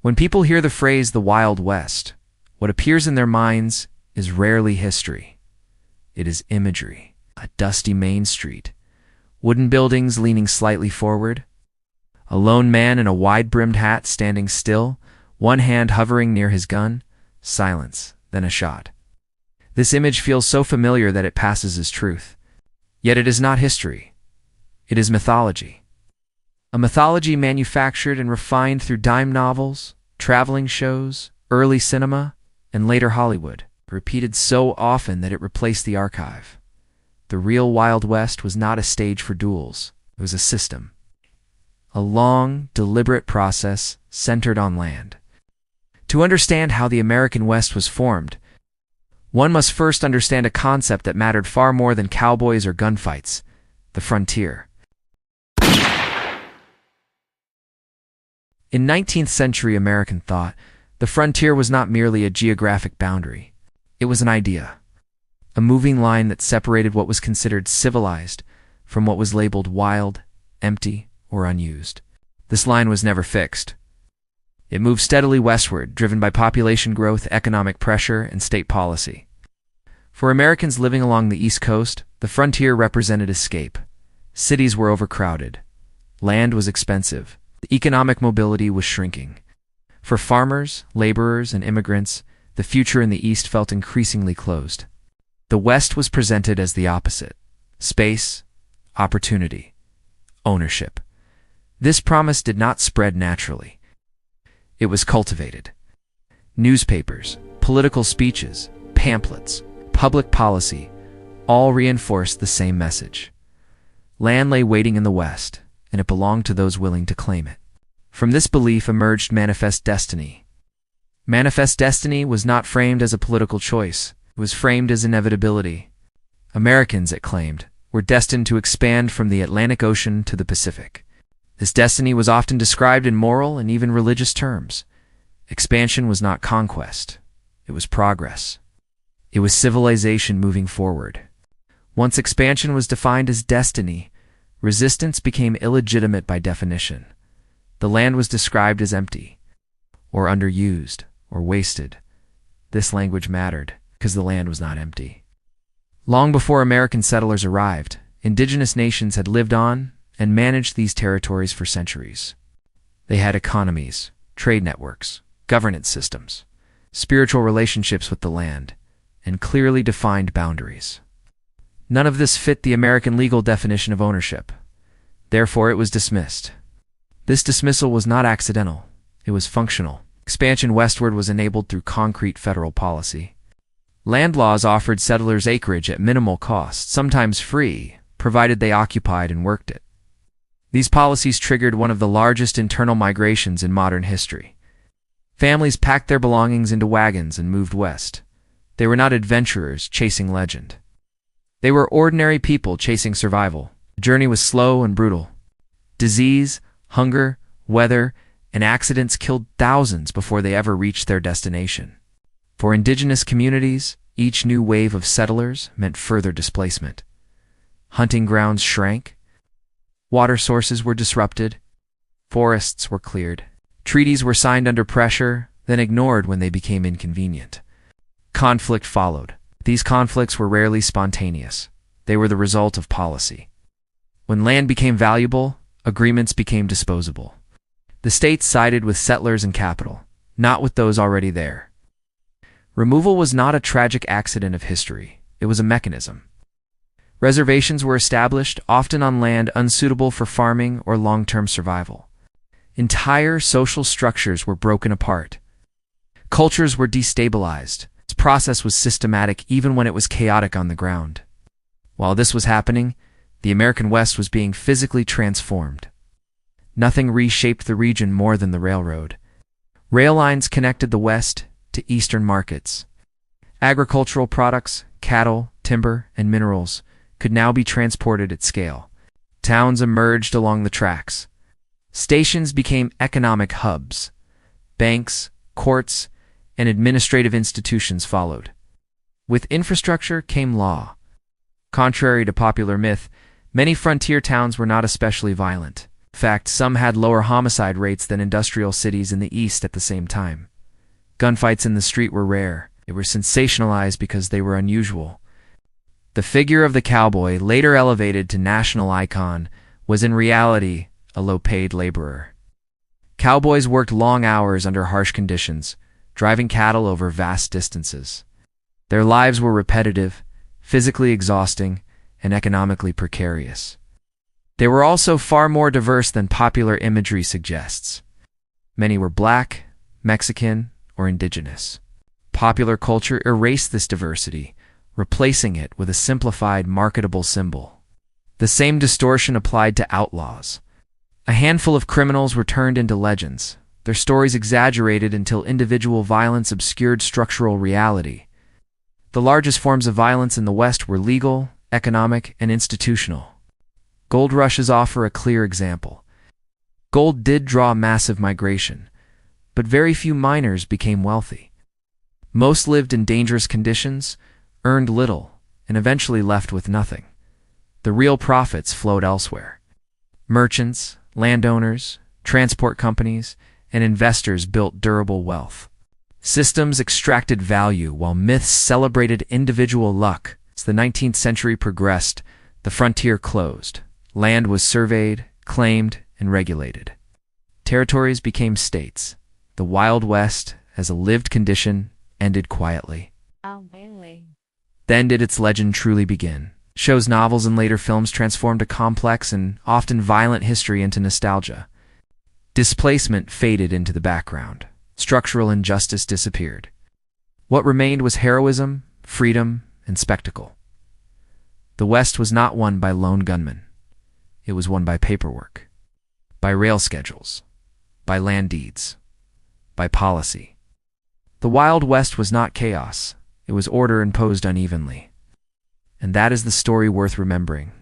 When people hear the phrase the Wild West, what appears in their minds is rarely history. It is imagery. A dusty main street, wooden buildings leaning slightly forward, a lone man in a wide-brimmed hat standing still, one hand hovering near his gun, silence, then a shot. This image feels so familiar that it passes as truth. Yet it is not history. It is mythology. A mythology manufactured and refined through dime novels, traveling shows, early cinema, and later Hollywood, repeated so often that it replaced the archive. The real Wild West was not a stage for duels. It was a system. A long, deliberate process centered on land. To understand how the American West was formed, one must first understand a concept that mattered far more than cowboys or gunfights: the frontier. In 19th century American thought, the frontier was not merely a geographic boundary. It was an idea. A moving line that separated what was considered civilized from what was labeled wild, empty, or unused. This line was never fixed. It moved steadily westward, driven by population growth, economic pressure, and state policy. For Americans living along the East Coast, the frontier represented escape. Cities were overcrowded. Land was expensive. The economic mobility was shrinking. For farmers, laborers, and immigrants, the future in the East felt increasingly closed. The West was presented as the opposite: space, opportunity, ownership. This promise did not spread naturally. It was cultivated. Newspapers, political speeches, pamphlets, public policy all reinforced the same message. Land lay waiting in the West, and it belonged to those willing to claim it. From this belief emerged manifest destiny. Manifest destiny was not framed as a political choice. It was framed as inevitability. Americans, it claimed, were destined to expand from the Atlantic Ocean to the Pacific. This destiny was often described in moral and even religious terms. Expansion was not conquest. It was progress. It was civilization moving forward. Once expansion was defined as destiny, resistance became illegitimate by definition. The land was described as empty, or underused, or wasted. This language mattered, because the land was not empty. Long before American settlers arrived, indigenous nations had lived on and managed these territories for centuries. They had economies, trade networks, governance systems, spiritual relationships with the land, and clearly defined boundaries. None of this fit the American legal definition of ownership. Therefore, it was dismissed. This dismissal was not accidental. It was functional. Expansion westward was enabled through concrete federal policy. Land laws offered settlers acreage at minimal cost, sometimes free, provided they occupied and worked it. These policies triggered one of the largest internal migrations in modern history. Families packed their belongings into wagons and moved west. They were not adventurers chasing legend. They were ordinary people chasing survival. The journey was slow and brutal. Disease, hunger, weather, and accidents killed thousands before they ever reached their destination. For indigenous communities, each new wave of settlers meant further displacement. Hunting grounds shrank. Water sources were disrupted. Forests were cleared. Treaties were signed under pressure, then ignored when they became inconvenient. Conflict followed. These conflicts were rarely spontaneous. They were the result of policy. When land became valuable, agreements became disposable. The states sided with settlers and capital, not with those already there. Removal was not a tragic accident of history. It was a mechanism. Reservations were established, often on land unsuitable for farming or long-term survival. Entire social structures were broken apart. Cultures were destabilized. This process was systematic even when it was chaotic on the ground. While this was happening, the American West was being physically transformed. Nothing reshaped the region more than the railroad. Rail lines connected the West to eastern markets. Agricultural products, cattle, timber, and minerals could now be transported at scale. Towns emerged along the tracks. Stations became economic hubs. Banks, courts, and administrative institutions followed. With infrastructure came law. Contrary to popular myth, many frontier towns were not especially violent. In fact, some had lower homicide rates than industrial cities in the East at the same time. Gunfights in the street were rare. They were sensationalized because they were unusual. The figure of the cowboy, later elevated to national icon, was in reality a low-paid laborer. Cowboys worked long hours under harsh conditions, driving cattle over vast distances. Their lives were repetitive, physically exhausting, and economically precarious. They were also far more diverse than popular imagery suggests. Many were black, Mexican, or indigenous. Popular culture erased this diversity, replacing it with a simplified, marketable symbol. The same distortion applied to outlaws. A handful of criminals were turned into legends, their stories exaggerated until individual violence obscured structural reality. The largest forms of violence in the West were legal, economic, and institutional. Gold rushes offer a clear example. Gold did draw massive migration, but very few miners became wealthy. Most lived in dangerous conditions, earned little, and eventually left with nothing. The real profits flowed elsewhere. Merchants, landowners, transport companies, and investors built durable wealth. Systems extracted value while myths celebrated individual luck. As the 19th century progressed, the frontier closed. Land was surveyed, claimed, and regulated. Territories became states. The Wild West, as a lived condition, ended quietly. Then did its legend truly begin. Shows, novels, and later films transformed a complex and often violent history into nostalgia. Displacement faded into the background. Structural injustice disappeared. What remained was heroism, freedom, and spectacle. The West was not won by lone gunmen. It was won by paperwork, by rail schedules, by land deeds, by policy. The Wild West was not chaos. It was order imposed unevenly. And that is the story worth remembering.